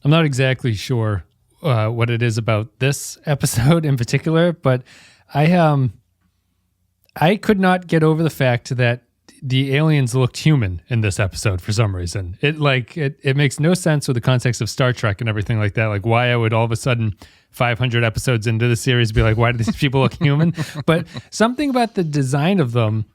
I'm not exactly sure what it is about this episode in particular, but I could not get over the fact that the aliens looked human in this episode for some reason. It makes no sense with the context of Star Trek and everything like that. Like why I would all of a sudden 500 episodes into the series be like, why do these people look human? But something about the design of them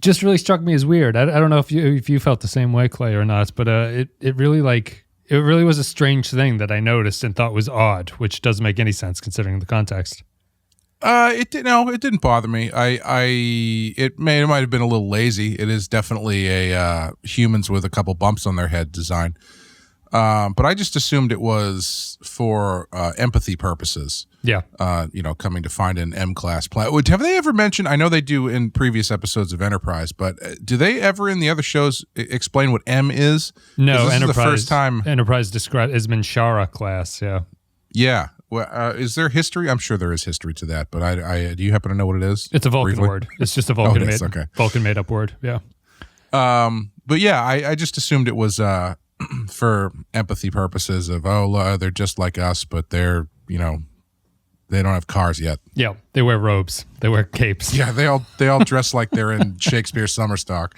just really struck me as weird. I don't know if you felt the same way, Clay, or not, but it really was a strange thing that I noticed and thought was odd, which doesn't make any sense considering the context. It didn't bother me. It might have been a little lazy. It is definitely a humans with a couple bumps on their head design. But I just assumed it was for empathy purposes. Yeah. Coming to find an M-class planet. Have they ever mentioned, I know they do in previous episodes of Enterprise, but do they ever in the other shows explain what M is? No, this Enterprise. Is the first time Enterprise described as Minshara class, yeah. Yeah. Well, is there history? I'm sure there is history to that, but I do you happen to know what it is? It's a Vulcan word. It's just a Vulcan Vulcan made up word, yeah. But yeah, I just assumed it was for empathy purposes of, they're just like us, but they're, they don't have cars yet. Yeah, they wear robes. They wear capes. Yeah, they all dress like they're in Shakespeare's summer stock.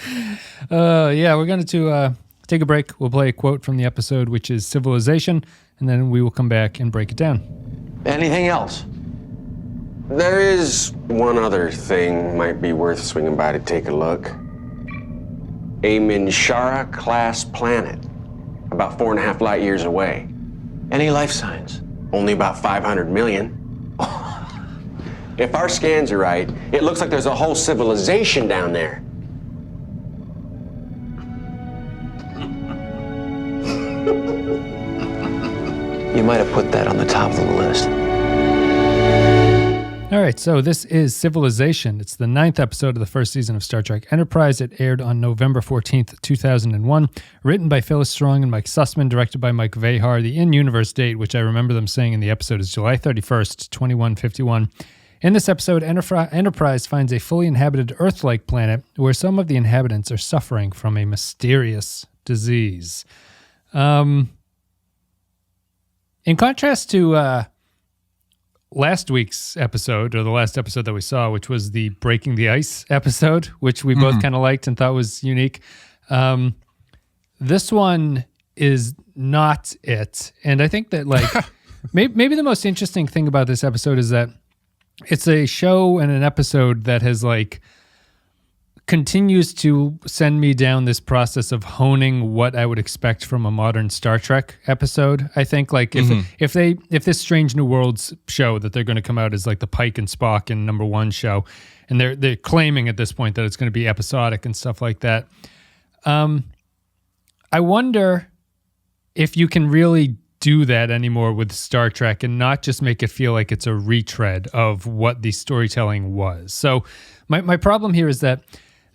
Yeah, we're going to take a break. We'll play a quote from the episode, which is Civilization, and then we will come back and break it down. Anything else? There is one other thing might be worth swinging by to take a look. A Minshara-class planet, about 4.5 light years away. Any life signs? Only about 500 million. If our scans are right, it looks like there's a whole civilization down there. You might have put that on the top of the list. All right, so this is Civilization. It's the 9th episode of the first season of Star Trek Enterprise. It aired on November 14th, 2001. Written by Phyllis Strong and Mike Sussman, directed by Mike Vehar. The in-universe date, which I remember them saying in the episode, is July 31st, 2151. In this episode, Enterprise finds a fully inhabited Earth-like planet where some of the inhabitants are suffering from a mysterious disease. In contrast to last week's episode, or the last episode that we saw, which was the Breaking the Ice episode, which we both kind of liked and thought was unique, this one is not it. And I think that maybe the most interesting thing about this episode is that it's a show and an episode that has continues to send me down this process of honing what I would expect from a modern Star Trek episode. I think if this Strange New Worlds show that they're going to come out as like the Pike and Spock in #1 show, and they're claiming at this point that it's going to be episodic and stuff like that. I wonder if you can really do that anymore with Star Trek and not just make it feel like it's a retread of what the storytelling was. So my problem here is that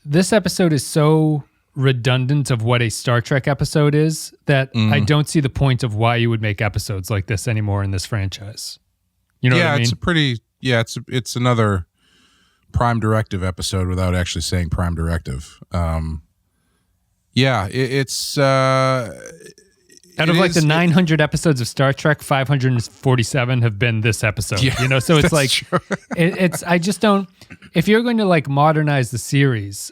this episode is so redundant of what a Star Trek episode is that I don't see the point of why you would make episodes like this anymore in this franchise. You know what I mean? It's another Prime Directive episode without actually saying Prime Directive. It's out of the 900 episodes of Star Trek, 547 have been this episode. Yeah, so it's like true. I just don't. If you're going to modernize the series,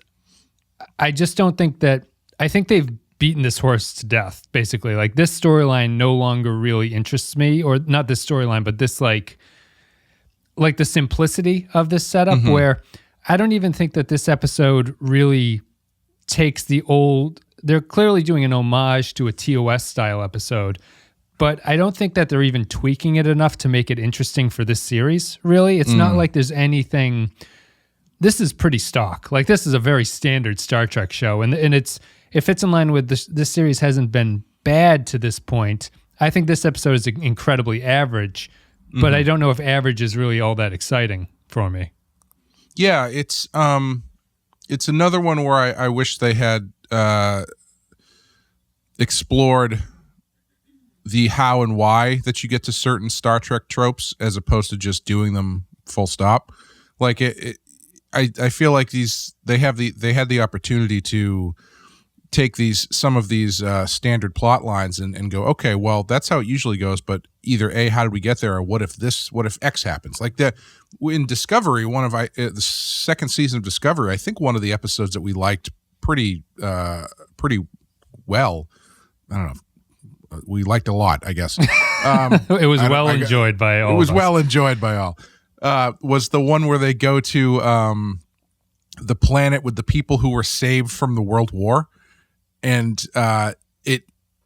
I just don't think that. I think they've beaten this horse to death. Basically, this storyline no longer really interests me, or not this storyline, but this like the simplicity of this setup, where I don't even think that this episode really takes the old. They're clearly doing an homage to a TOS style episode, but I don't think that they're even tweaking it enough to make it interesting for this series, really. It's not like there's anything. This is pretty stock. This is a very standard Star Trek show, and it fits in line with this series hasn't been bad to this point. I think this episode is incredibly average, but I don't know if average is really all that exciting for me. Yeah, it's another one where I wish they had explored the how and why that you get to certain Star Trek tropes as opposed to just doing them full stop. I feel like they had the opportunity to take some of these standard plot lines and go, okay, well, that's how it usually goes, but either A, how did we get there, or what if X happens? Like in Discovery, the second season of Discovery, I think one of the episodes that we liked pretty well, I don't know, we liked a lot, I guess. It was well enjoyed by all. It was well enjoyed by all. Was the one where they go to the planet with the people who were saved from the World War, and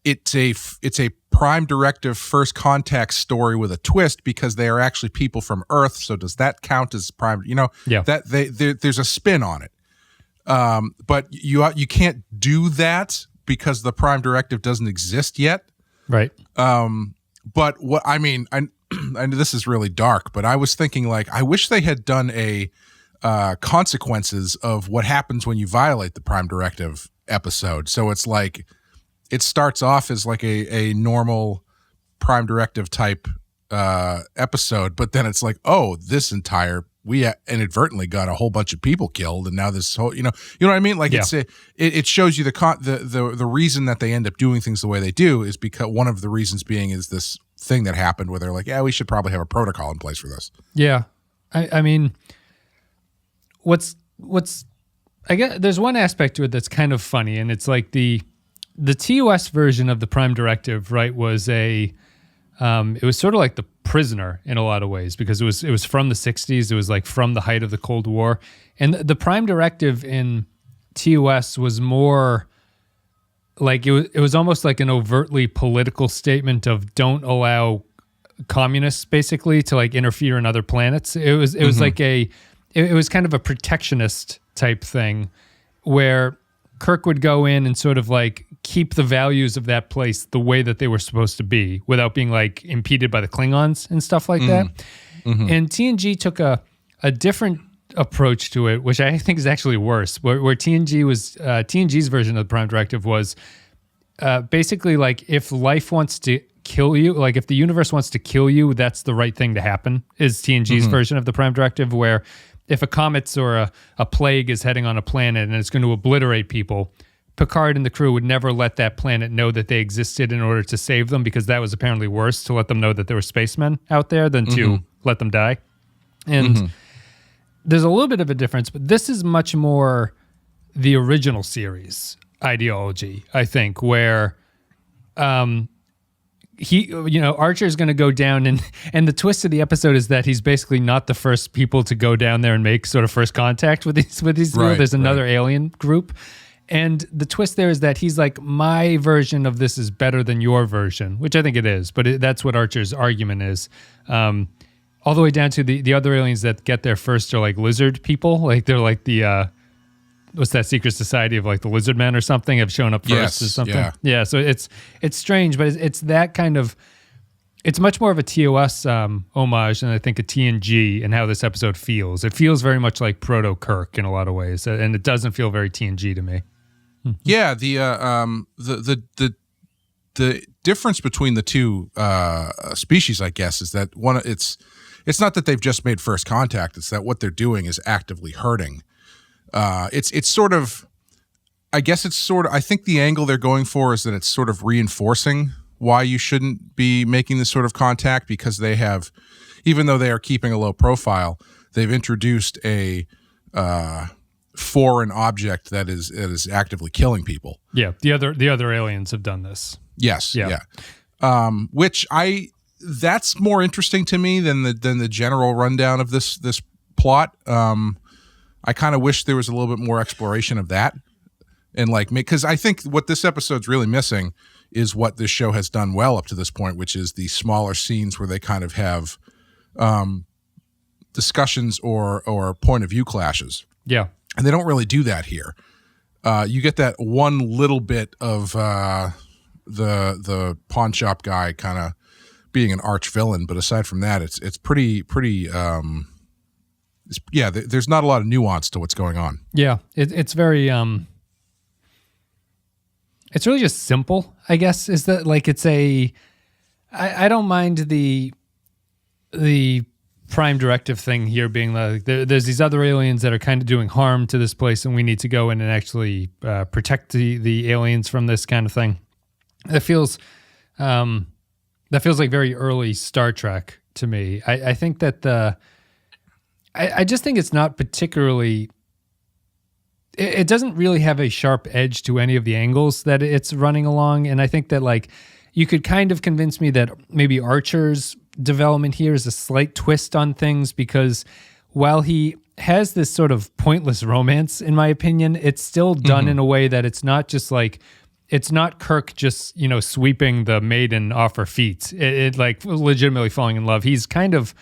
it's a Prime Directive First Contact story with a twist because they are actually people from Earth. So does that count as Prime? Yeah. That there's a spin on it, but you can't do that because the Prime Directive doesn't exist yet. Right. But what I mean, I know this is really dark, but I was thinking, like, I wish they had done a consequences of what happens when you violate the Prime Directive episode. So it's like it starts off as like a normal Prime Directive type episode, but then it's like, oh, we inadvertently got a whole bunch of people killed, and now this whole, you know what I mean? Like, yeah. It shows you the reason that they end up doing things the way they do is because one of the reasons being is this thing that happened where they're like, yeah, we should probably have a protocol in place for this. Yeah, I mean, I guess there's one aspect to it that's kind of funny, and it's like the TOS version of the Prime Directive, right, was it was sort of like The Prisoner in a lot of ways, because it was from the 60s. It was like from the height of the Cold War. And the Prime Directive in TOS was more like it was almost like an overtly political statement of don't allow communists basically to like interfere in other planets. It was like it was kind of a protectionist type thing where Kirk would go in and sort of like keep the values of that place the way that they were supposed to be without being like impeded by the Klingons and stuff like that. Mm-hmm. And TNG took a different approach to it, which I think is actually worse, where TNG's version of the Prime Directive was basically like if life wants to kill you, like if the universe wants to kill you, that's the right thing to happen, is TNG's version of the Prime Directive, where if a comet or a plague is heading on a planet and it's going to obliterate people, Picard and the crew would never let that planet know that they existed in order to save them, because that was apparently worse to let them know that there were spacemen out there than to let them die. And there's a little bit of a difference, but this is much more the original series ideology, I think, where Archer's going to go down, and the twist of the episode is that he's basically not the first people to go down there and make sort of first contact with these right, there's another alien group. And the twist there is that he's like, my version of this is better than your version, which I think it is, but that's what Archer's argument is. All the way down to the other aliens that get there first are like lizard people. Like they're like the, what's that secret society of like the lizard men or something have shown up first or something. Yeah. So it's strange, but it's that kind of, it's much more of a TOS homage than I think a TNG and how this episode feels. It feels very much like Proto Kirk in a lot of ways, and it doesn't feel very TNG to me. Yeah, the difference between the two species, I guess, is that one, it's not that they've just made first contact. It's that what they're doing is actively hurting. It's sort of, I guess it's sort of, I think the angle they're going for is that it's sort of reinforcing why you shouldn't be making this sort of contact, because they have, even though they are keeping a low profile, they've introduced a foreign object that is actively killing people. Yeah, the other aliens have done this. Yes, yeah. Which that's more interesting to me than the general rundown of this plot. I kind of wish there was a little bit more exploration of that, and like, because I think what this episode's really missing is what this show has done well up to this point, which is the smaller scenes where they kind of have discussions or point of view clashes. Yeah. And they don't really do that here. You get that one little bit of the pawn shop guy kind of being an arch villain, but aside from that, it's pretty there's not a lot of nuance to what's going on. Yeah, it's very it's really just simple, I guess. Is that like, it's I don't mind the prime directive thing here being like there's these other aliens that are kind of doing harm to this place, and we need to go in and actually protect the aliens from this kind of thing. That feels like very early Star Trek to me. I think that I just think it's not particularly. It doesn't really have a sharp edge to any of the angles that it's running along, and I think that like you could kind of convince me that maybe Archer's development here is a slight twist on things, because while he has this sort of pointless romance, in my opinion, it's still done in a way that it's not just like, it's not Kirk just, sweeping the maiden off her feet. It like legitimately falling in love. He's kind of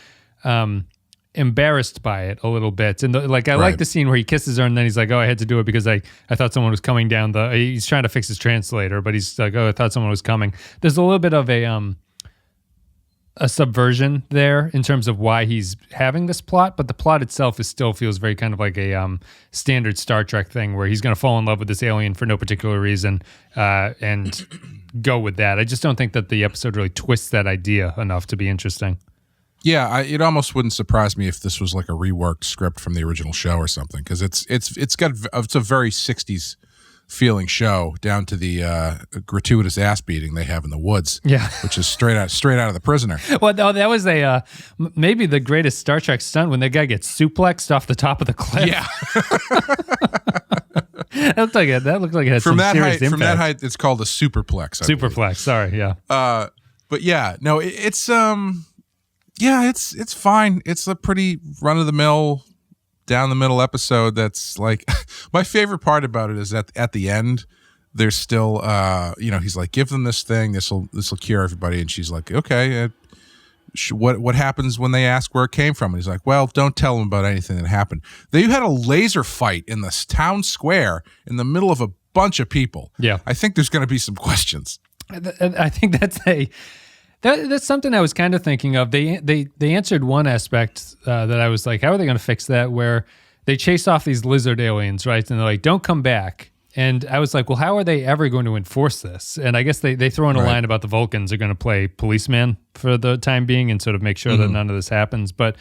embarrassed by it a little bit. And I like the scene where he kisses her and then he's like, oh, I had to do it because I thought someone was coming down he's trying to fix his translator, but he's like, oh, I thought someone was coming. There's a little bit of a subversion there in terms of why he's having this plot, but the plot itself still feels very kind of like a standard Star Trek thing where he's going to fall in love with this alien for no particular reason and go with that. I just don't think that the episode really twists that idea enough to be interesting. Yeah, it almost wouldn't surprise me if this was like a reworked script from the original show or something, because it's a very 60s feeling show, down to the gratuitous ass beating they have in the woods, which is straight out of The Prisoner. Well, no, that was maybe the greatest Star Trek stunt when that guy gets suplexed off the top of the cliff. Yeah. That looked like it had some serious impact. From that height, it's called a superplex. Superplex. Sorry, yeah. But yeah, no, it's fine. It's a pretty run of the mill, down the middle episode. That's like my favorite part about it is that at the end, there's still, he's like, give them this thing. This will cure everybody. And she's like, okay. What happens when they ask where it came from? And he's like, well, don't tell them about anything that happened. They had a laser fight in this town square in the middle of a bunch of people. Yeah. I think there's going to be some questions. I think that's something I was kind of thinking of. They answered one aspect that I was like, how are they going to fix that? Where they chase off these lizard aliens, right? And they're like, don't come back. And I was like, well, how are they ever going to enforce this? And I guess they throw in a line about the Vulcans are going to play policeman for the time being and sort of make sure that none of this happens. But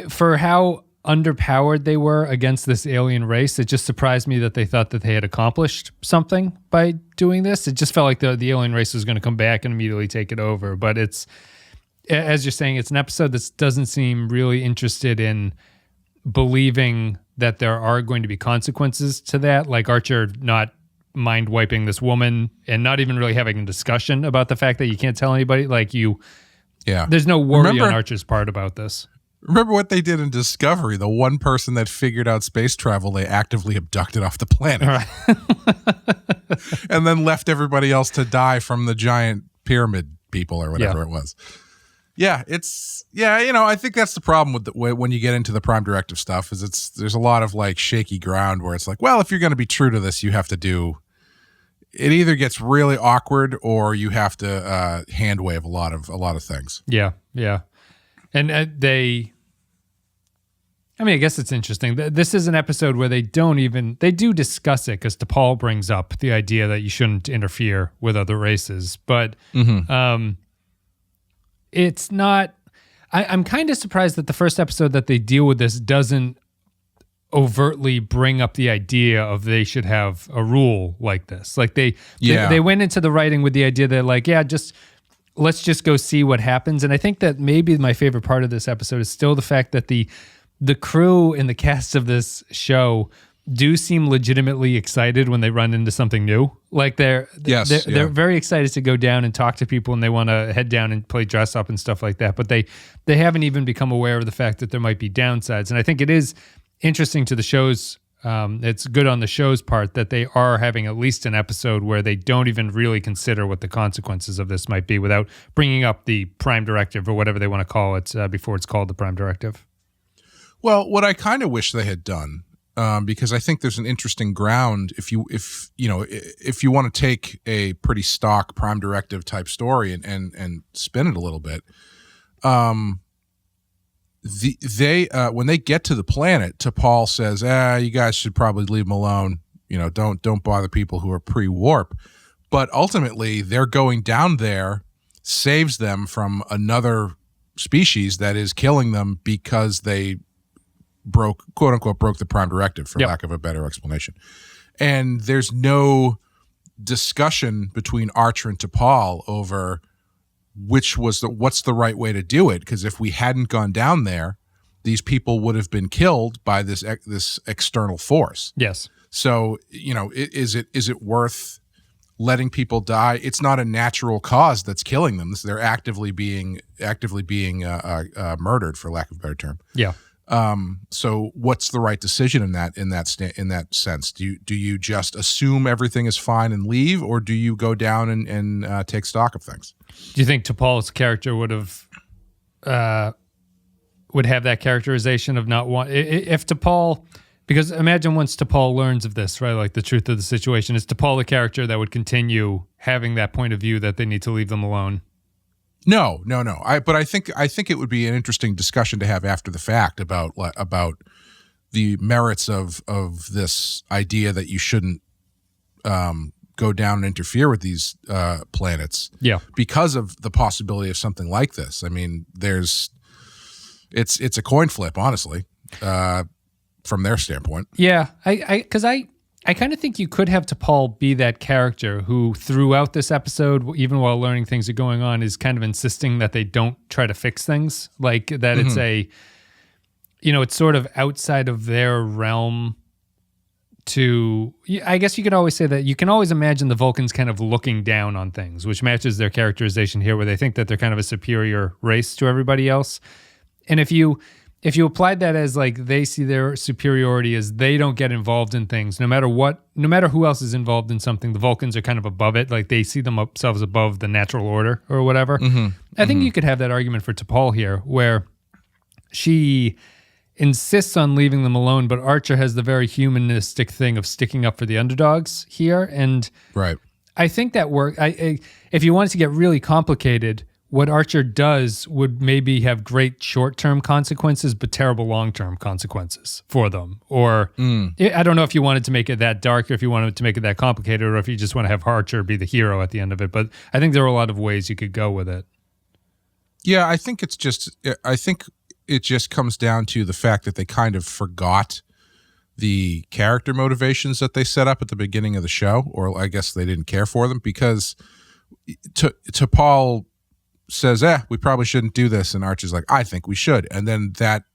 for how underpowered they were against this alien race, it just surprised me that they thought that they had accomplished something by doing this. It just felt like the alien race was going to come back and immediately take it over. But it's, as you're saying, it's an episode that doesn't seem really interested in believing that there are going to be consequences to that, like Archer not mind wiping this woman and not even really having a discussion about the fact that you can't tell anybody. There's no worry on Archer's part about this. Remember what they did in Discovery? The one person that figured out space travel, they actively abducted off the planet. And then left everybody else to die from the giant pyramid people or whatever it was. Yeah, I think that's the problem with when you get into the Prime Directive stuff is there's a lot of like shaky ground where it's like, well, if you're going to be true to this, you have to do it. Either gets really awkward or you have to hand wave a lot of things. Yeah, and I guess it's interesting. This is an episode where they do discuss it because T'Pol brings up the idea that you shouldn't interfere with other races, but. It's not. I'm kind of surprised that the first episode that they deal with this doesn't overtly bring up the idea of they should have a rule like this. Like they went into the writing with the idea that like, let's just go see what happens. And I think that maybe my favorite part of this episode is still the fact that the crew and the cast of this show do seem legitimately excited when they run into something new. Like they're very excited to go down and talk to people, and they want to head down and play dress up and stuff like that. But they haven't even become aware of the fact that there might be downsides. And I think it is interesting to the show's. It's good on the show's part that they are having at least an episode where they don't even really consider what the consequences of this might be without bringing up the Prime Directive or whatever they want to call it before it's called the Prime Directive. Well, what I kind of wish they had done. Because I think there's an interesting ground if you want to take a pretty stock Prime Directive type story and spin it a little bit. When they get to the planet, T'Pol says, you guys should probably leave them alone. Don't bother people who are pre-warp. But ultimately, they're going down there, saves them from another species that is killing them because they quote unquote broke the prime directive, for lack of a better explanation. And there's no discussion between Archer and T'Pol over what's the right way to do it, because if we hadn't gone down there, these people would have been killed by this external force. Yes. So, is it worth letting people die? It's not a natural cause that's killing them. They're actively being murdered, for lack of a better term. Yeah. So what's the right decision in that sense? Do you just assume everything is fine and leave, or do you go down and take stock of things? Do you think T'Pol's character would have that characterization of not want if T'Pol? Because imagine once T'Pol learns of this, right, like the truth of the situation, is T'Pol the character that would continue having that point of view that they need to leave them alone? No. But I think it would be an interesting discussion to have after the fact about the merits of this idea that you shouldn't go down and interfere with these planets. Yeah, because of the possibility of something like this. I mean, it's a coin flip, honestly, from their standpoint. Yeah, because I kind of think you could have T'Pol be that character who, throughout this episode, even while learning things are going on, is kind of insisting that they don't try to fix things. Like that it's it's sort of outside of their realm to, I guess you could always say that you can always imagine the Vulcans kind of looking down on things, which matches their characterization here, where they think that they're kind of a superior race to everybody else. And if you applied that as like they see their superiority as they don't get involved in things, no matter who else is involved in something, the Vulcans are kind of above it. Like they see themselves above the natural order or whatever. I think you could have that argument for T'Pol here, where she insists on leaving them alone, but Archer has the very humanistic thing of sticking up for the underdogs here. And right. I think that if you wanted to get really complicated, what Archer does would maybe have great short-term consequences, but terrible long-term consequences for them. Or I don't know if you wanted to make it that dark, or if you wanted to make it that complicated, or if you just want to have Archer be the hero at the end of it. But I think there are a lot of ways you could go with it. Yeah, I think it just comes down to the fact that they kind of forgot the character motivations that they set up at the beginning of the show, or I guess they didn't care for them, because T'Pol says, we probably shouldn't do this, and Archer's like, I think we should, and then that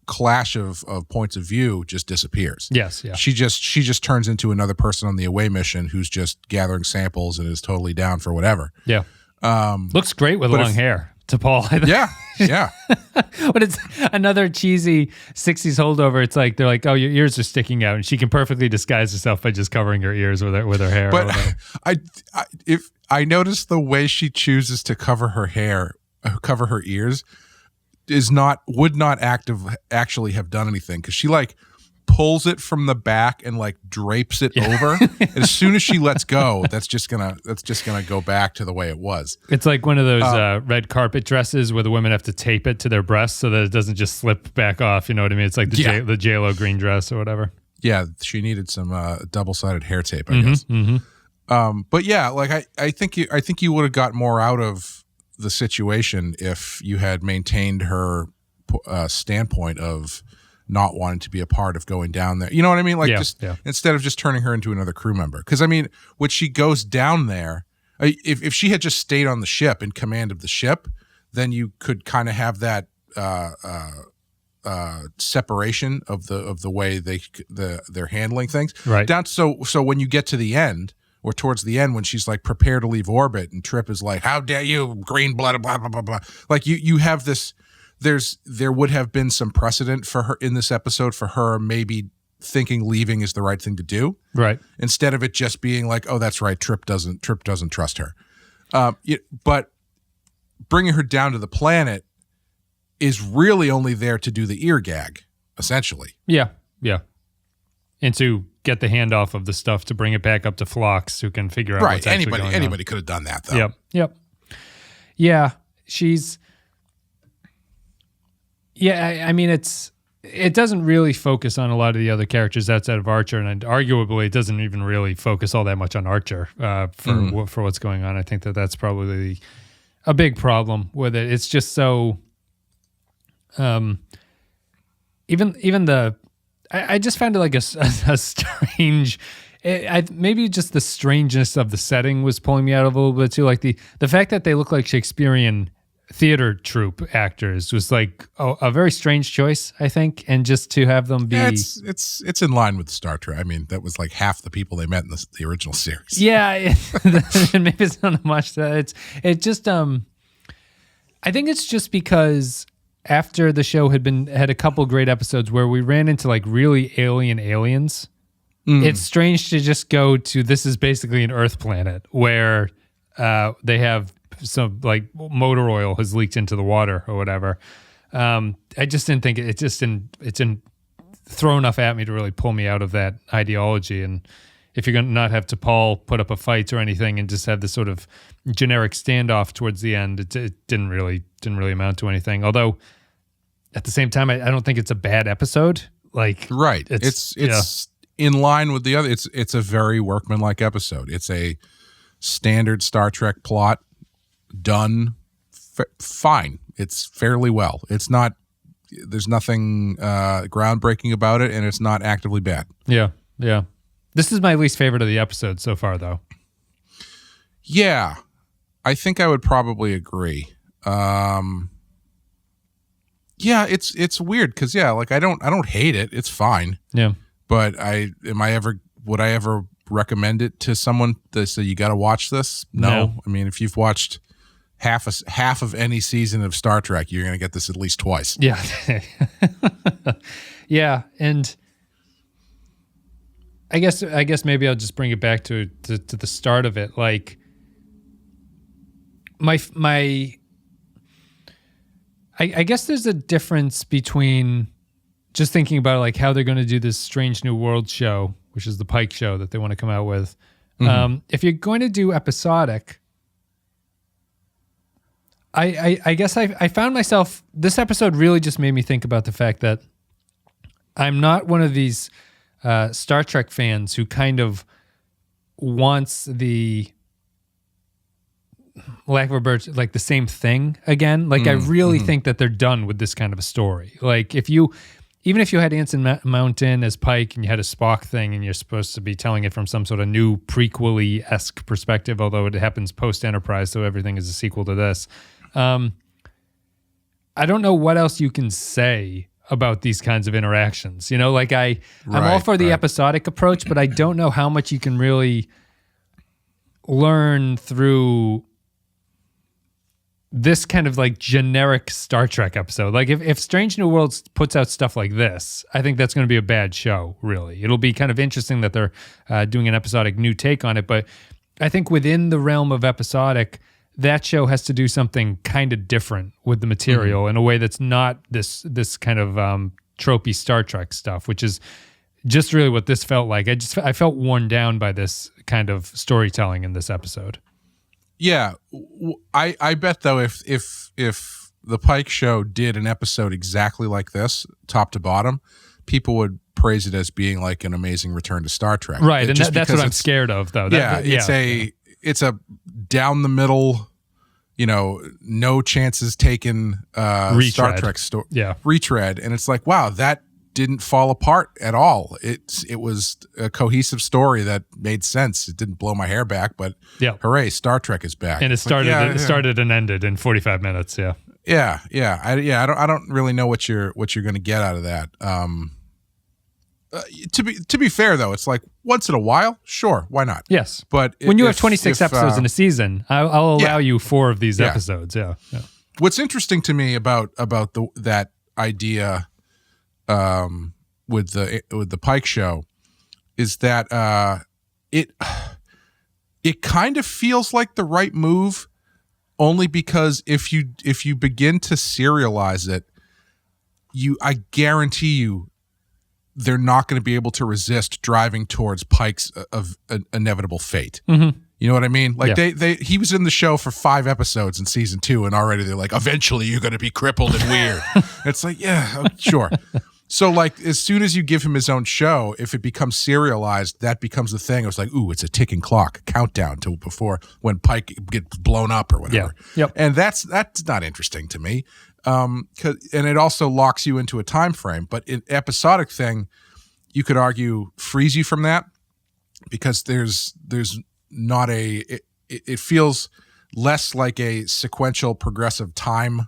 clash of points of view just disappears. Yes, yeah. She just turns into another person on the away mission who's just gathering samples and is totally down for whatever. Yeah. Looks great with long hair. T'Pol, I think. Yeah. But it's another cheesy 60s holdover. It's like, they're like, oh, your ears are sticking out, and she can perfectly disguise herself by just covering her ears with her hair. But I noticed the way she chooses to cover her ears would not actually have done anything, because she like pulls it from the back and like drapes it over. And as soon as she lets go, that's just gonna go back to the way it was. It's like one of those red carpet dresses where the women have to tape it to their breasts so that it doesn't just slip back off. You know what I mean? It's like the J-Lo green dress or whatever. Yeah, she needed some double-sided hair tape, I guess. But yeah, like I think you would have got more out of the situation if you had maintained her standpoint of not wanting to be a part of going down there. You know what I mean? Like instead of just turning her into another crew member. Because I mean, when she goes down there, if she had just stayed on the ship, in command of the ship, then you could kind of have that separation of the way they're handling things. Right. Down so when you get to the end, or towards the end, when she's like prepare to leave orbit, and Trip is like, how dare you, green blood, blah blah blah blah. Like you have this. There would have been some precedent for her in this episode for her maybe thinking leaving is the right thing to do, right? Instead of it just being like, oh, that's right, Trip doesn't trust her. But bringing her down to the planet is really only there to do the ear gag, essentially. Yeah, and to get the handoff of the stuff to bring it back up to Phlox, who can figure out what's actually going on. Anybody could have done that, though. Yep. Yeah, she's. Yeah, I mean, it doesn't really focus on a lot of the other characters outside of Archer, and arguably it doesn't even really focus all that much on Archer for what's going on. I think that's probably a big problem with it. It's just so Even the, I just found it like a strange. Maybe just the strangeness of the setting was pulling me out of a little bit too. Like the fact that they look like Shakespearean theater troupe actors was like a very strange choice, I think. And just to have them be, it's in line with Star Trek. I mean, that was like half the people they met in the original series. Yeah, maybe it's not much that it just. I think it's just because after the show had a couple great episodes where we ran into like really alien aliens. It's strange to just go to, this is basically an Earth planet where they have some like motor oil has leaked into the water or whatever. I just didn't think it didn't throw enough at me to really pull me out of that ideology. And if you're going to not have T'Pol put up a fight or anything and just have this sort of generic standoff towards the end, it didn't really amount to anything. Although at the same time, I don't think it's a bad episode. Like, right. It's in line with the other. It's a very workmanlike episode. It's a standard Star Trek plot done fine. It's fairly well. It's not, there's nothing groundbreaking about it, and it's not actively bad. Yeah. This is my least favorite of the episode so far, though. Yeah, I think I would probably agree. Yeah, it's weird because like I don't hate it. It's fine. Yeah, but would I ever recommend it to someone that said you got to watch this? No. I mean, if you've watched half of any season of Star Trek, you're going to get this at least twice. Yeah, yeah, and I guess maybe I'll just bring it back to the start of it. Like I guess there's a difference between just thinking about like how they're going to do this Strange New World show, which is the Pike show that they want to come out with. If you're going to do episodic, I guess I found myself, this episode really just made me think about the fact that I'm not one of these Star Trek fans who kind of wants the, lack of a word, like the same thing again. Like I really think that they're done with this kind of a story. Like even if you had Anson Mountain as Pike and you had a Spock thing and you're supposed to be telling it from some sort of new prequel-y-esque perspective, although it happens post-Enterprise, so everything is a sequel to this. I don't know what else you can say about these kinds of interactions. You know, like I'm all for the episodic approach, but I don't know how much you can really learn through this kind of like generic Star Trek episode. Like if Strange New Worlds puts out stuff like this, I think that's going to be a bad show, really. It'll be kind of interesting that they're doing an episodic new take on it, but I think within the realm of episodic, that show has to do something kind of different with the material in a way that's not this kind of tropey Star Trek stuff, which is just really what this felt like. I felt worn down by this kind of storytelling in this episode. Yeah, I bet though if the Pike show did an episode exactly like this, top to bottom, people would praise it as being like an amazing return to Star Trek. Right, and that's what I'm scared of, though. It's a down the middle, no chances taken Star Trek story. Yeah, retread, and it's like, wow, that didn't fall apart at all. It was a cohesive story that made sense. It didn't blow my hair back, but hooray, Star Trek is back. And it started and ended in 45 minutes. Yeah. I don't really know what you're going to get out of that. To be fair though, it's like once in a while, sure, why not? Yes, but when you have 26 episodes in a seaon, I'll allow you 4 of these episodes. Yeah. What's interesting to me about that idea with the Pike show is that it kind of feels like the right move, only because if you begin to serialize it, I guarantee you they're not going to be able to resist driving towards Pike's inevitable fate. Mm-hmm. You know what I mean? Like he was in the show for 5 episodes in season 2, and already they're like, eventually you're going to be crippled and weird. It's like, yeah, sure. So like as soon as you give him his own show, if it becomes serialized, that becomes the thing. It was like, ooh, it's a ticking clock, countdown to before when Pike gets blown up or whatever. Yeah. Yep. And that's not interesting to me. And it also locks you into a time frame. But in episodic thing, you could argue frees you from that, because there's not it feels less like a sequential progressive time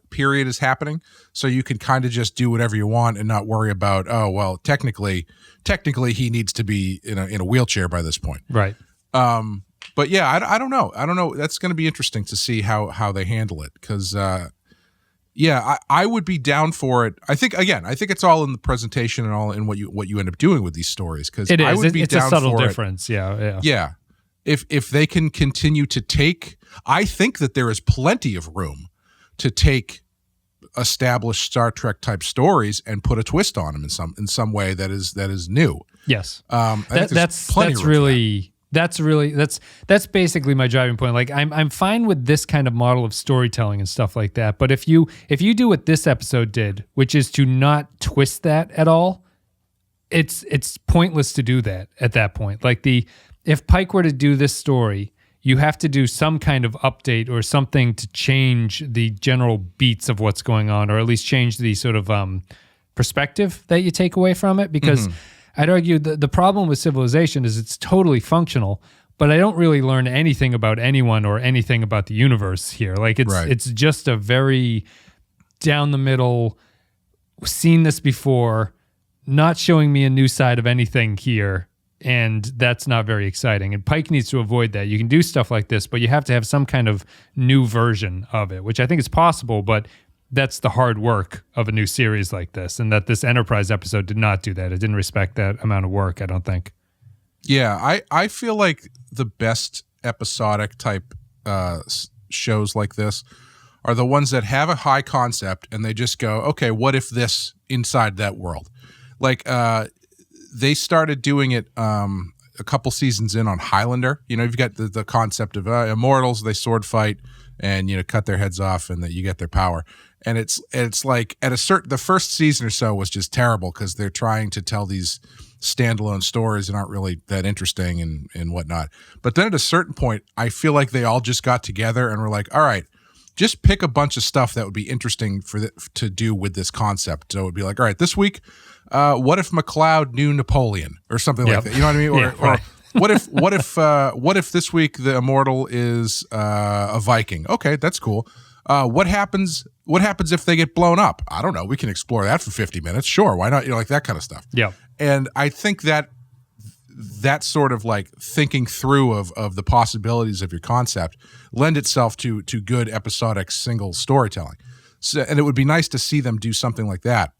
period is happening. So you can kind of just do whatever you want and not worry about, oh, well, technically he needs to be in a wheelchair by this point. Right. But yeah, I don't know. That's going to be interesting to see how they handle it. Cause I would be down for it. I think it's all in the presentation and all in what you end up doing with these stories. Cause it is. I would be it's down a subtle for difference. It. Yeah. Yeah. If they can continue to take, I think that there is plenty of room to take established Star Trek type stories and put a twist on them in some way that is new. Yes. That's basically my driving point. Like I'm fine with this kind of model of storytelling and stuff like that. But if you do what this episode did, which is to not twist that at all, it's pointless to do that at that point. Like if Pike were to do this story, you have to do some kind of update or something to change the general beats of what's going on, or at least change the sort of perspective that you take away from it. Because I'd argue the problem with Civilization is it's totally functional, but I don't really learn anything about anyone or anything about the universe here. Like it's just a very down the middle, seen this before, not showing me a new side of anything here. And that's not very exciting. And Pike needs to avoid that. You can do stuff like this, but you have to have some kind of new version of it, which I think is possible, but that's the hard work of a new series like this. And that this Enterprise episode did not do that. It didn't respect that amount of work, I don't think. Yeah, I feel like the best episodic type shows like this are the ones that have a high concept and they just go, okay, what if this inside that world? Like, they started doing it a couple seasons in on Highlander. You know, you've got the concept of immortals, they sword fight and, you know, cut their heads off and that you get their power. And it's like the first season or so was just terrible because they're trying to tell these standalone stories that aren't really that interesting and whatnot. But then at a certain point, I feel like they all just got together and were like, all right, just pick a bunch of stuff that would be interesting to do with this concept. So it would be like, all right, this week, what if McLeod knew Napoleon or something like that? You know what I mean? Or what if this week the immortal is a Viking? Okay, that's cool. What happens if they get blown up? I don't know. We can explore that for 50 minutes. Sure, why not? You know, like that kind of stuff. Yeah. And I think that sort of like thinking through of the possibilities of your concept lend itself to good episodic single storytelling. So, and it would be nice to see them do something like that,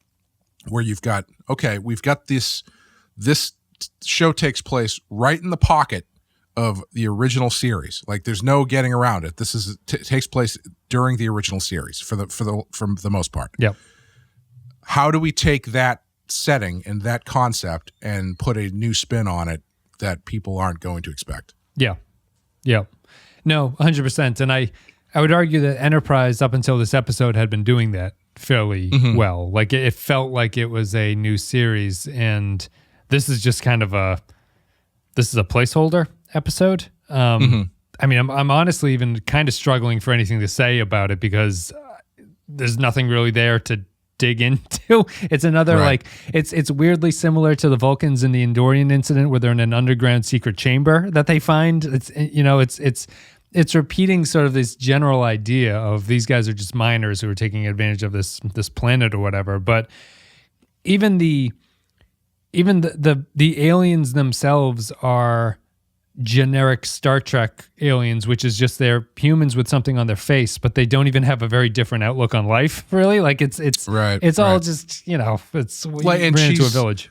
where you've got, okay, we've got this show takes place right in the pocket of the original series. Like there's no getting around it. This takes place during the original series for the most part. Yep. How do we take that setting and that concept and put a new spin on it that people aren't going to expect? Yeah. Yeah. No, 100%. And I would argue that Enterprise up until this episode had been doing that fairly well. Like it felt like it was a new series, and this is just kind of a placeholder episode. I mean, I'm honestly even kind of struggling for anything to say about it because there's nothing really there to dig into. It's another like it's weirdly similar to the Vulcans in the Andorian incident where they're in an underground secret chamber that they find. It's repeating sort of this general idea of these guys are just miners who are taking advantage of this planet or whatever. But even the aliens themselves are generic Star Trek aliens, which is just they're humans with something on their face, but they don't even have a very different outlook on life, really. Like it's all just, you know, it's like, ran into a village.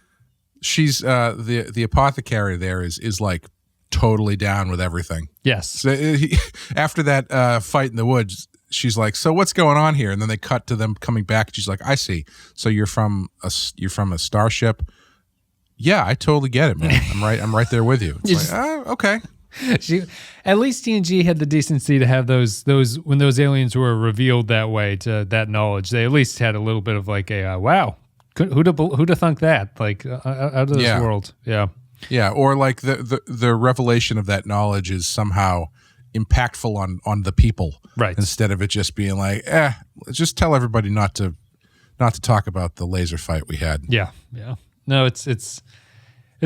She's the apothecary there is like totally down with everything. Yes. So after that fight in the woods, she's like, "So what's going on here?" And then they cut to them coming back. And she's like, "I see. So you're from a starship." Yeah, I totally get it, man. I'm right there with you. It's like, okay. At least TNG had the decency to have those when those aliens were revealed that way, to that knowledge. They at least had a little bit of like a wow, who'd have thunk that? Like out of this world, yeah. Yeah, or like the revelation of that knowledge is somehow impactful on the people, Right. instead of it just being like, just tell everybody not to talk about the laser fight we had. Yeah. No, it's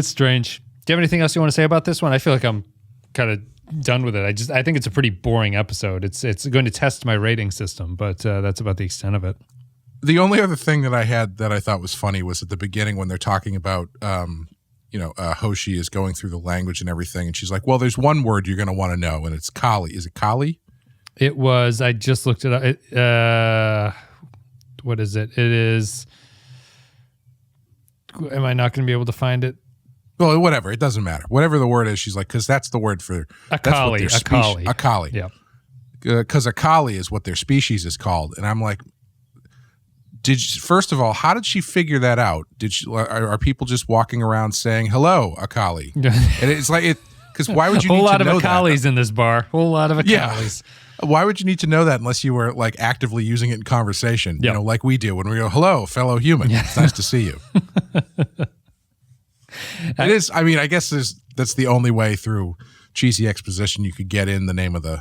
strange. Do you have anything else you want to say about this one? I feel like I'm kind of done with it. I think it's a pretty boring episode. It's going to test my rating system, but that's about the extent of it. The only other thing that I had that I thought was funny was at the beginning when they're talking about, Hoshi is going through the language and everything, and she's like, well, there's one word you're going to want to know, and it's Kali. Is it Kali? It was, I just looked it up. What is it? It is, am I not going to be able to find it? Well, whatever. It doesn't matter. Whatever the word is, she's like, because that's the word for Akali. Akali. Yeah. Because Akali is what their species is called. And I'm like, first of all, how did she figure that out? Are people just walking around saying, hello, Akali? And it's like, because why would you need to know that? A whole lot of Akalis in this bar. Whole lot of Akalis. Yeah. Why would you need to know that unless you were like actively using it in conversation? Yep. Like we do when we go, hello, fellow human. Yeah. It's nice to see you. It is. I mean, I guess that's the only way through cheesy exposition you could get in the name of the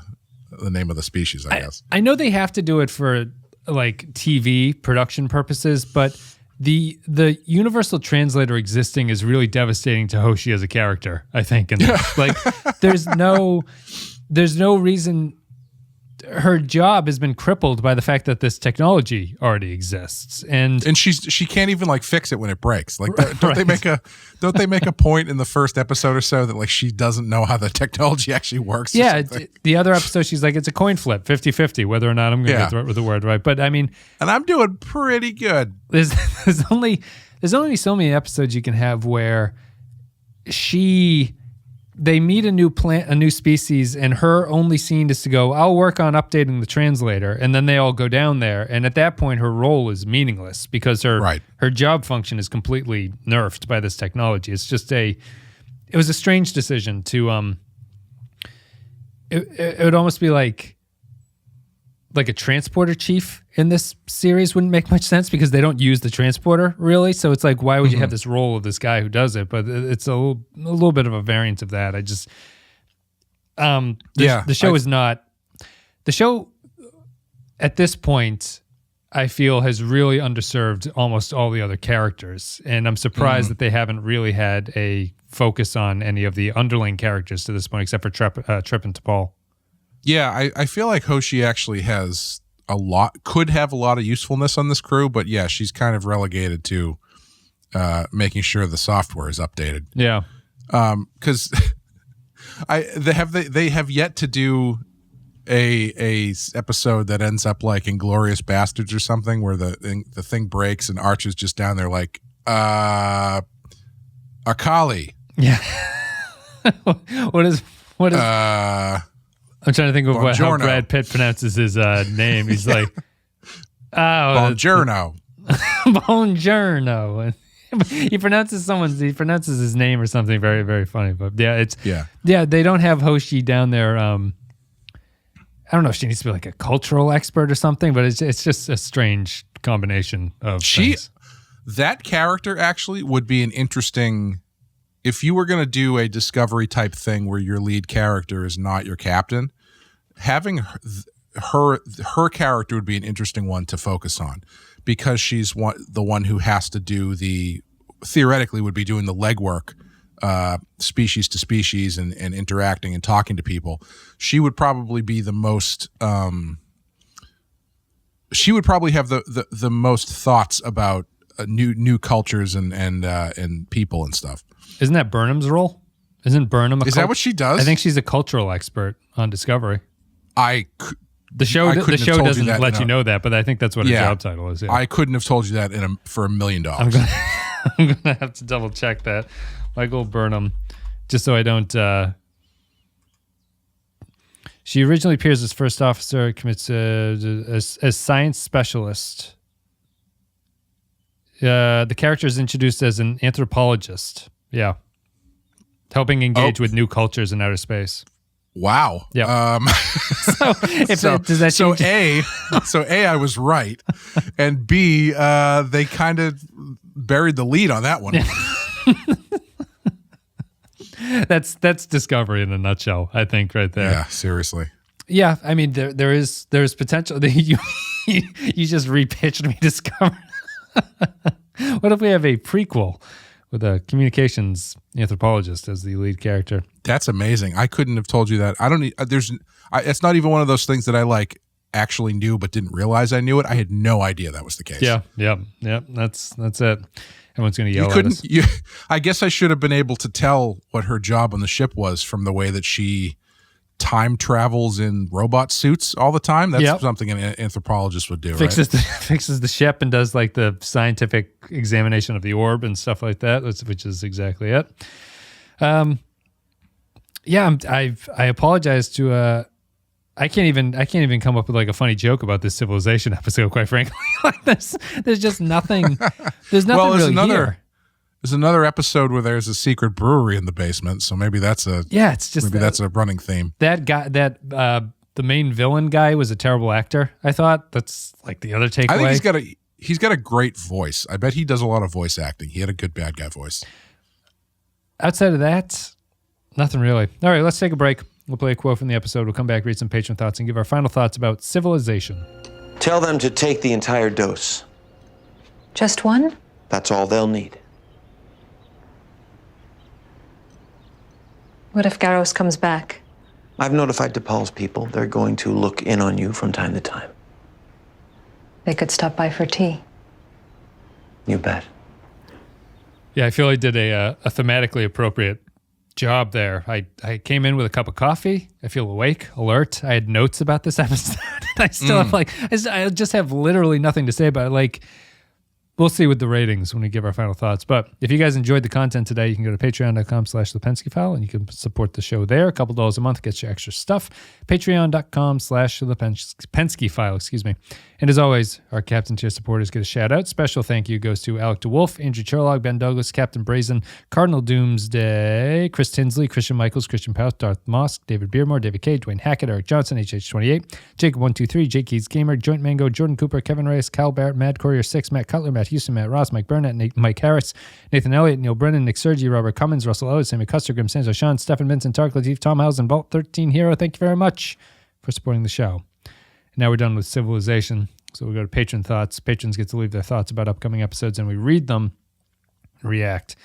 species. I guess. I know they have to do it for like TV production purposes, but the universal translator existing is really devastating to Hoshi as a character, I think. And like, there's no reason. Her job has been crippled by the fact that this technology already exists, and she can't even like fix it when it breaks. Like, don't they make a point in the first episode or so that like she doesn't know how the technology actually works? Yeah, the other episode she's like, it's a coin flip, 50-50, whether or not I'm going to get with the word right. But I mean, and I'm doing pretty good. There's only so many episodes you can have where they meet a new species, and her only scene is to go, I'll work on updating the translator, and then they all go down there, and at that point her role is meaningless because her job function is completely nerfed by this technology. It's just it was a strange decision to it would almost be like a transporter chief in this series wouldn't make much sense because they don't use the transporter really. So it's like, why would you have this role of this guy who does it? But it's a little bit of a variant of that. I just, the show is not, the show at this point, I feel has really underserved almost all the other characters. And I'm surprised that they haven't really had a focus on any of the underling characters to this point, except for Trip and T'Pol. Yeah, I feel like Hoshi actually could have a lot of usefulness on this crew, but yeah, she's kind of relegated to making sure the software is updated. Yeah. Because they have yet to do a episode that ends up like Inglourious Bastards or something where the thing breaks and Archer's just down there like, Akali. Yeah. What is I'm trying to think of how Brad Pitt pronounces his name. He's like, Buongiorno. Buongiorno. He pronounces his name or something very, very funny. But yeah, they don't have Hoshi down there. I don't know if she needs to be like a cultural expert or something, but it's just a strange combination of things. That character actually would be an interesting. If you were going to do a Discovery type thing where your lead character is not your captain, having her character would be an interesting one to focus on because she's the one who has to do theoretically would be doing the legwork, species to species and interacting and talking to people. She would probably be the most, she would probably have the most thoughts about new cultures and people and stuff. Isn't that Burnham's role? Isn't Burnham that what she does? I think she's a cultural expert on Discovery. The show doesn't let you know that, but I think that's what her job title is. Yeah. I couldn't have told you that for $1 million. I'm gonna have to double check that. Michael Burnham, just so I don't. She originally appears as first officer, commits as science specialist. The character is introduced as an anthropologist. Yeah. Helping engage with new cultures in outer space. Wow. Yeah. So A, I was right. And B, they kind of buried the lead on that one. That's Discovery in a nutshell, I think, right there. Yeah, seriously. Yeah, I mean, there's potential. You just repitched me Discovery. What if we have a prequel with a communications anthropologist as the lead character? That's amazing. I couldn't have told you that. I don't. It's not even one of those things that I like actually knew but didn't realize I knew it. I had no idea that was the case. Yeah. That's it. Everyone's going to yell at us. I guess I should have been able to tell what her job on the ship was from the way that she time travels in robot suits all the time. That's something an anthropologist would do. Fixes the ship and does like the scientific examination of the orb and stuff like that, which is exactly it. I apologize to. I can't even come up with like a funny joke about this Civilization episode, quite frankly. Like there's just nothing. There's nothing well, really here. There's another episode where there's a secret brewery in the basement, so maybe that's that's a running theme. That guy, the main villain guy, was a terrible actor. I thought that's like the other takeaway. I think he's got a great voice. I bet he does a lot of voice acting. He had a good bad guy voice. Outside of that, nothing really. All right, let's take a break. We'll play a quote from the episode. We'll come back, read some patron thoughts, and give our final thoughts about Civilization. Tell them to take the entire dose. Just one? That's all they'll need. What if Garros comes back? I've notified DePaul's people. They're going to look in on you from time to time. They could stop by for tea. You bet. Yeah, I feel I did a thematically appropriate job there. I came in with a cup of coffee. I feel awake, alert. I had notes about this episode. I still have I just have literally nothing to say about it. Like, we'll see with the ratings when we give our final thoughts. But if you guys enjoyed the content today, you can go to patreon.com/thepensky file and you can support the show there. A couple $1 a month gets you extra stuff. Patreon.com/thepensky file, excuse me. And as always, our Captain Tier supporters get a shout out. Special thank you goes to Alec DeWolf, Andrew Cherlog, Ben Douglas, Captain Brazen, Cardinal Doomsday, Chris Tinsley, Christian Michaels, Christian Paus, Darth Mosk, David Beermore, David K, Dwayne Hackett, Eric Johnson, HH28, Jacob123, Jake Keys Gamer, Joint Mango, Jordan Cooper, Kevin Reyes, Kyle Barrett, Mad Courier 6, Matt Cutler, Matt Houston, Matt Ross, Mike Burnett, Mike Harris, Nathan Elliott, Neil Brennan, Nick Sergi, Robert Cummins, Russell Ellis, Sammy Custer, Grim Sanzo, Sean, Stefan Vincent, Tark Latif, Tom House, and Vault 13 Hero. Thank you very much for supporting the show. And now we're done with Civilization. So we go to patron thoughts. Patrons get to leave their thoughts about upcoming episodes, and we read them and react.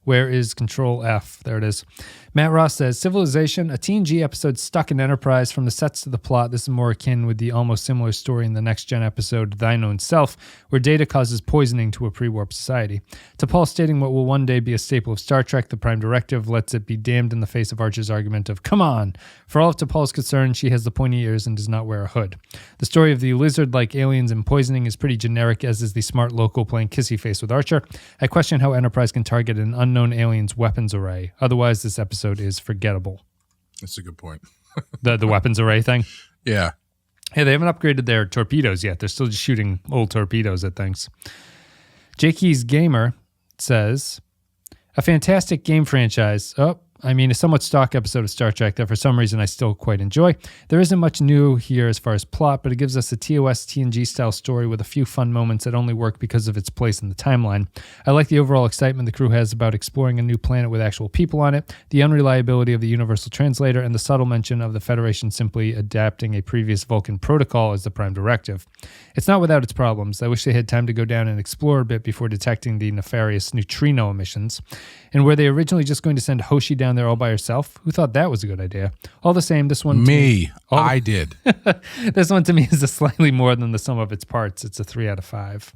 Where is Control F? There it is. Matt Ross says, Civilization, a TNG episode stuck in Enterprise. From the sets to the plot, this is more akin with the almost similar story in the Next Gen episode, Thine Own Self, where Data causes poisoning to a pre-warp society. T'Pol stating what will one day be a staple of Star Trek, the Prime Directive lets it be damned in the face of Archer's argument of, come on! For all of T'Pol's concern, she has the pointy ears and does not wear a hood. The story of the lizard-like aliens and poisoning is pretty generic, as is the smart local playing kissy face with Archer. I question how Enterprise can target an unknown alien's weapons array. Otherwise, this episode is forgettable. That's a good point. the weapons array thing? Yeah. Hey, they haven't upgraded their torpedoes yet. They're still just shooting old torpedoes at things. Jakey's Gamer says, a fantastic game franchise. A somewhat stock episode of Star Trek that for some reason I still quite enjoy. There isn't much new here as far as plot, but it gives us a TOS TNG style story with a few fun moments that only work because of its place in the timeline. I like the overall excitement the crew has about exploring a new planet with actual people on it, the unreliability of the universal translator, and the subtle mention of the Federation simply adapting a previous Vulcan protocol as the Prime Directive. It's not without its problems. I wish they had time to go down and explore a bit before detecting the nefarious neutrino emissions. And were they originally just going to send Hoshi down there all by herself? Who thought that was a good idea? All the same, this one... I did. This one to me is a slightly more than the sum of its parts. It's a 3 out of 5.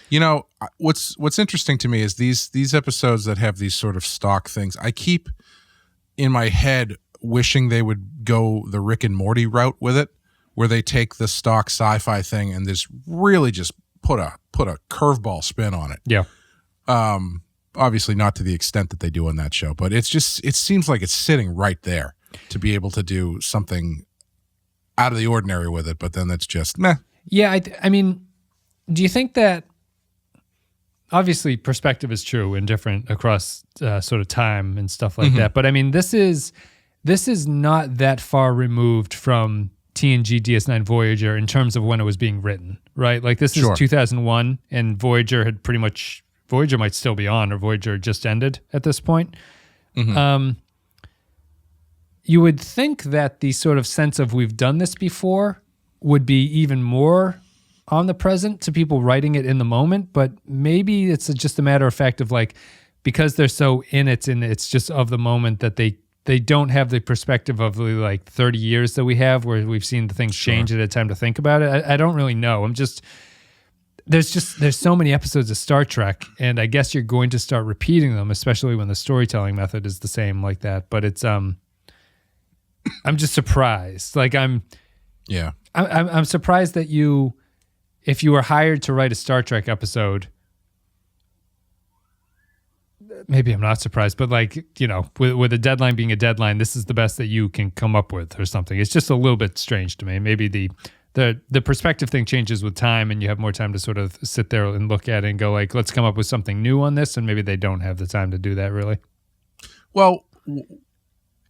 You know, what's interesting to me is these episodes that have these sort of stock things, I keep in my head wishing they would go the Rick and Morty route with it, where they take the stock sci-fi thing and just really just put a curveball spin on it. Yeah. Obviously not to the extent that they do on that show, but it seems like it's sitting right there to be able to do something out of the ordinary with it, but then that's just meh. Yeah, I mean, do you think that obviously perspective is true and different across sort of time and stuff like that, but I mean, this is not that far removed from TNG DS9 Voyager in terms of when it was being written, right? Like this is 2001 and Voyager had Voyager might still be on, or Voyager just ended at this point. you would think that the sort of sense of we've done this before would be even more omnipresent to people writing it in the moment, but maybe it's just a matter of fact of like, because they're so in it and it's just of the moment that they don't have the perspective of the like 30 years that we have where we've seen the things change at a time to think about it. I don't really know. There's so many episodes of Star Trek, and I guess you're going to start repeating them, especially when the storytelling method is the same like that. But it's I'm just surprised. Like I'm surprised that if you were hired to write a Star Trek episode, maybe I'm not surprised, but like, you know, with a deadline being a deadline, this is the best that you can come up with or something. It's just a little bit strange to me. Maybe the perspective thing changes with time and you have more time to sort of sit there and look at it and go like, let's come up with something new on this. And maybe they don't have the time to do that really. Well,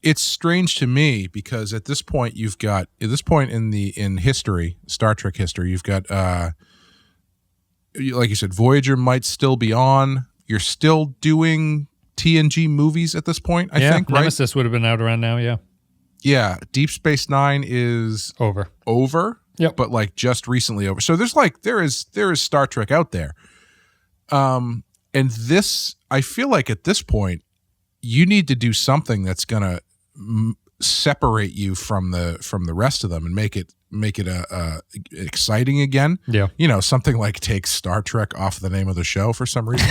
it's strange to me because at this point in history, Star Trek history, you've got, like you said, Voyager might still be on. You're still doing TNG movies at this point, I think, right? Nemesis would have been out around now, yeah. Yeah, Deep Space Nine is over. Yep. But like just recently over. So there is Star Trek out there. And this, I feel like at this point, you need to do something that's gonna separate you from the rest of them and make it exciting again. Yeah. You know, something like take Star Trek off the name of the show for some reason.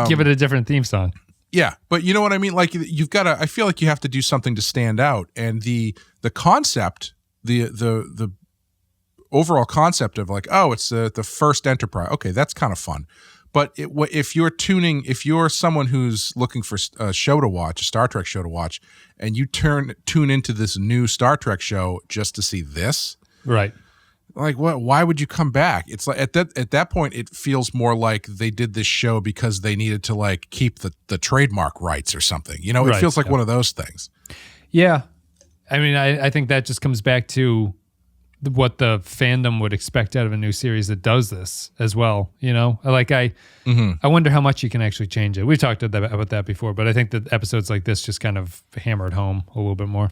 Give it a different theme song. Yeah, but you know what I mean? Like you've got to, I feel like you have to do something to stand out. And the concept, the overall concept of like, oh, it's the first Enterprise. Okay, that's kind of fun. But if you're someone who's looking for a show to watch, a Star Trek show to watch, and you tune into this new Star Trek show just to see this, right? Like what? Why would you come back? It's like at that point, it feels more like they did this show because they needed to like keep the trademark rights or something. You know, it feels like one of those things. Yeah, I mean, I think that just comes back to what the fandom would expect out of a new series that does this as well. You know, like I wonder how much you can actually change it. We've talked about that before, but I think that episodes like this just kind of hammered home a little bit more.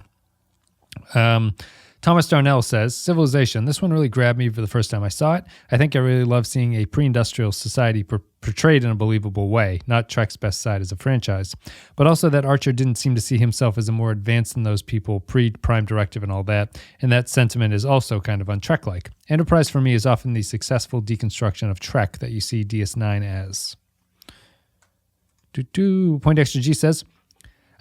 Thomas Darnell says, Civilization. This one really grabbed me for the first time I saw it. I think I really love seeing a pre-industrial society portrayed in a believable way, not Trek's best side as a franchise, but also that Archer didn't seem to see himself as a more advanced than those people pre-Prime Directive and all that, and that sentiment is also kind of un-Trek-like. Enterprise for me is often the successful deconstruction of Trek that you see DS9 as. Poindexter G says,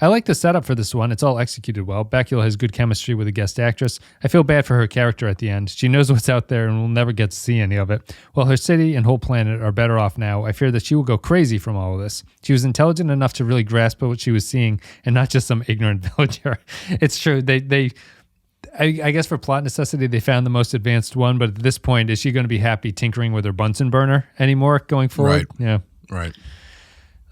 I like the setup for this one. It's all executed well. Bakula has good chemistry with a guest actress. I feel bad for her character at the end. She knows what's out there and will never get to see any of it. While her city and whole planet are better off now, I fear that she will go crazy from all of this. She was intelligent enough to really grasp what she was seeing and not just some ignorant villager. It's true. I guess for plot necessity, they found the most advanced one, but at this point, is she going to be happy tinkering with her Bunsen burner anymore going forward? Right. Yeah. Right.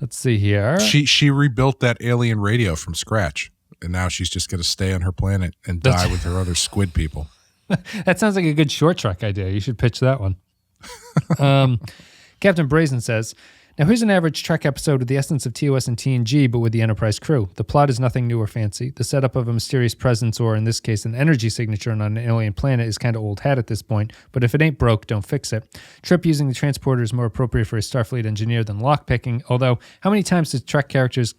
Let's see here. She rebuilt that alien radio from scratch, and now she's just going to stay on her planet and die with her other squid people. That sounds like a good short Trek idea. You should pitch that one. Captain Brazen says, now here's an average Trek episode with the essence of TOS and TNG, but with the Enterprise crew. The plot is nothing new or fancy. The setup of a mysterious presence, or in this case, an energy signature on an alien planet, is kind of old hat at this point, but if it ain't broke, don't fix it. Trip using the transporter is more appropriate for a Starfleet engineer than lockpicking, although how many times have Trek characters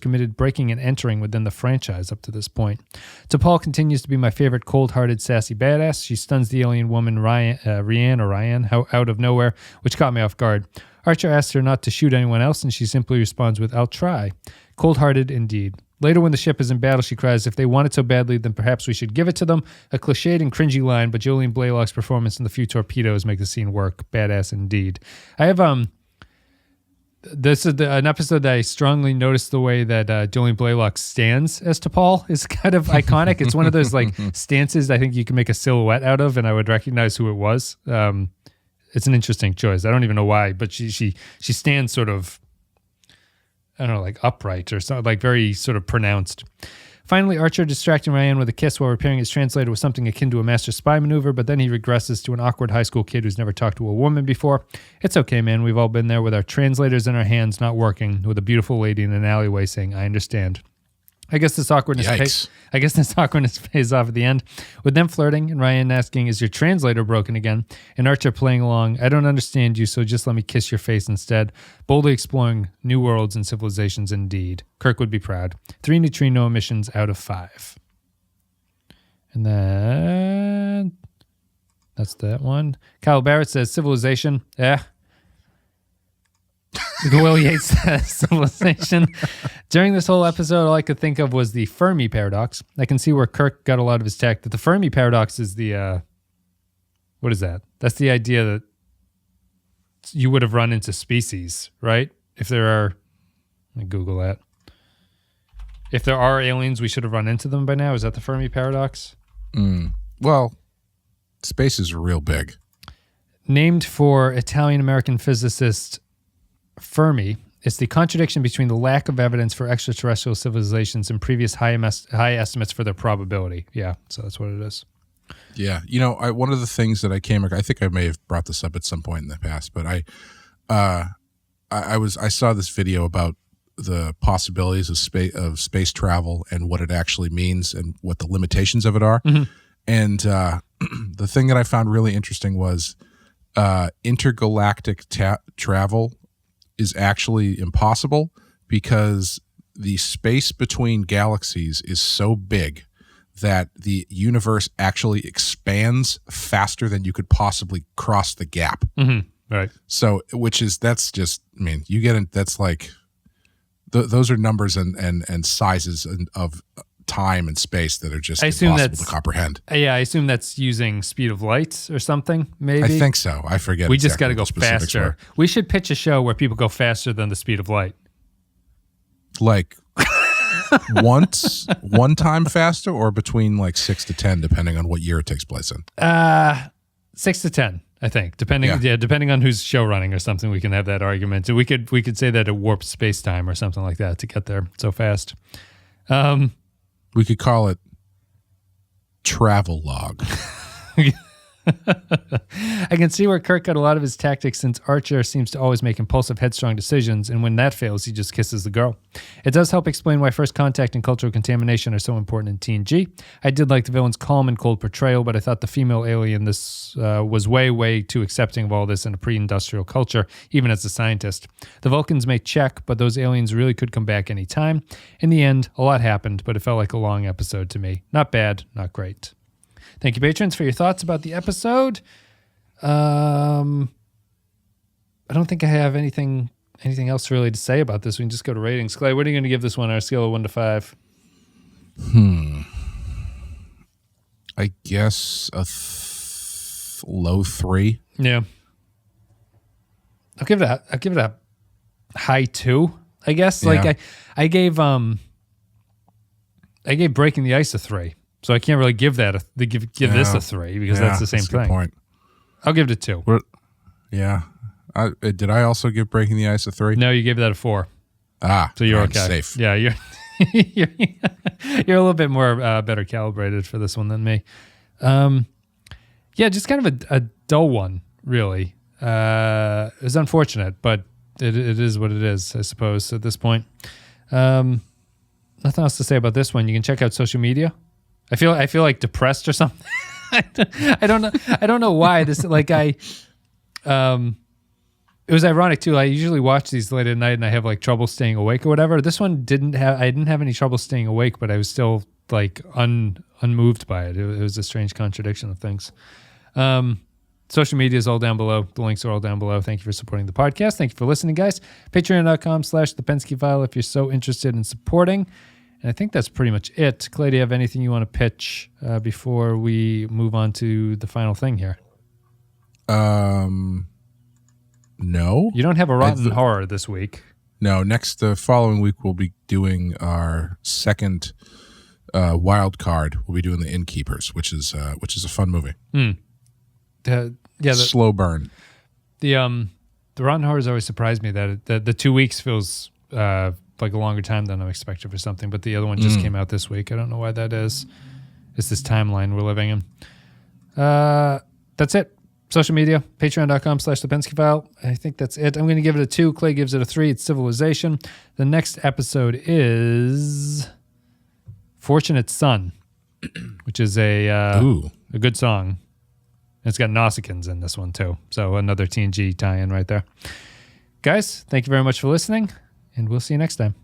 committed breaking and entering within the franchise up to this point? T'Pol continues to be my favorite cold-hearted, sassy badass. She stuns the alien woman Ryan out of nowhere, which caught me off guard. Archer asks her not to shoot anyone else, and she simply responds with, I'll try. Cold-hearted indeed. Later, when the ship is in battle, she cries, if they want it so badly, then perhaps we should give it to them. A cliched and cringy line, but Julian Blaylock's performance and the few torpedoes make the scene work. Badass indeed. I have, this is an episode that I strongly noticed the way that Julian Blaylock stands as T'Pol is kind of iconic. It's one of those like stances I think you can make a silhouette out of, and I would recognize who it was. It's an interesting choice. I don't even know why, but she stands sort of, I don't know, like upright or something, like very sort of pronounced. Finally, Archer distracting Ryan with a kiss while repairing his translator was something akin to a master spy maneuver, but then he regresses to an awkward high school kid who's never talked to a woman before. It's okay, man. We've all been there with our translators in our hands not working, with a beautiful lady in an alleyway saying, I understand. I guess this awkwardness pays off at the end, with them flirting and Ryan asking, "Is your translator broken again?" and Archer playing along, "I don't understand you, so just let me kiss your face instead." Boldly exploring new worlds and civilizations indeed. Kirk would be proud. 3 neutrino emissions out of 5. And then that's that one. Kyle Barrett says civilization. Will Yates says civilization. During this whole episode, all I could think of was the Fermi paradox. I can see where Kirk got a lot of his tech. That the Fermi paradox is the what is that? That's the idea that you would have run into species, right? If there are, let me Google that. If there are aliens, we should have run into them by now. Is that the Fermi paradox? Well, space is real big. Named for Italian-American physicist Fermi, it's the contradiction between the lack of evidence for extraterrestrial civilizations and previous high estimates for their probability. Yeah, so that's what it is. Yeah, one of the things that I came across, I think I may have brought this up at some point in the past, but I saw this video about the possibilities of space travel and what it actually means and what the limitations of it are. Mm-hmm. And the thing that I found really interesting was intergalactic travel is actually impossible because the space between galaxies is so big that the universe actually expands faster than you could possibly cross the gap. Mm-hmm. Right. So, that's like, those are numbers and sizes of time and space that are just impossible to comprehend. Yeah, I assume that's using speed of light or something, maybe. I think so. I forget. We just got to go faster. We should pitch a show where people go faster than the speed of light. Like one time faster, or between like 6 to 10, depending on what year it takes place in. 6 to 10. I think depending on who's show running or something, we can have that argument. So we could say that it warps space time or something like that to get there so fast. We could call it travel log. I can see where Kirk got a lot of his tactics, since Archer seems to always make impulsive, headstrong decisions, and when that fails, he just kisses the girl. It does help explain why first contact and cultural contamination are so important in TNG. I did like the villain's calm and cold portrayal, but I thought the female alien was way too accepting of all this in a pre-industrial culture, even as a scientist. The Vulcans may check, but those aliens really could come back any time. In the end, a lot happened, but it felt like a long episode to me. Not bad, not great. Thank you, patrons, for your thoughts about the episode. I don't think I have anything else really to say about this. We can just go to ratings. Clay, what are you going to give this one on a scale of 1 to 5? I guess a low 3. Yeah. I'll give it a high 2, I guess. Yeah. Like I gave Breaking the Ice a 3. So I can't really give that give this a 3 because that's the same thing. Good point. I'll give it a 2. Yeah. Did I also give Breaking the Ice a 3? No, you gave that a 4. So you're okay. Safe. Yeah, you're a little bit more better calibrated for this one than me. Yeah, just kind of a dull one, really. It was unfortunate, but it is what it is, I suppose, at this point. Nothing else to say about this one. You can check out social media. I feel like depressed or something. I don't know why this, like, it was ironic too. I usually watch these late at night and I have like trouble staying awake or whatever. This one I didn't have any trouble staying awake, but I was still like unmoved by it. It was a strange contradiction of things. Social media is all down below. The links are all down below. Thank you for supporting the podcast. Thank you for listening, guys. Patreon.com/thepensky file if you're so interested in supporting. And I think that's pretty much it. Clay, do you have anything you want to pitch before we move on to the final thing here? No. You don't have a rotten horror this week. No. The following week we'll be doing our second wild card. We'll be doing the Innkeepers, which is a fun movie. Slow burn. The rotten horrors always surprised me that the 2 weeks feels like a longer time than I'm expecting for something, but the other one just came out this week. I don't know why that is. It's this timeline we're living in. That's it. Social media, patreon.com/thepensky file. I think that's it. I'm going to give it a 2. Clay gives it a 3. It's Civilization. The next episode is Fortunate Son, which is a good song. It's got Nausicaans in this one too. So another TNG tie-in right there. Guys, thank you very much for listening, and we'll see you next time.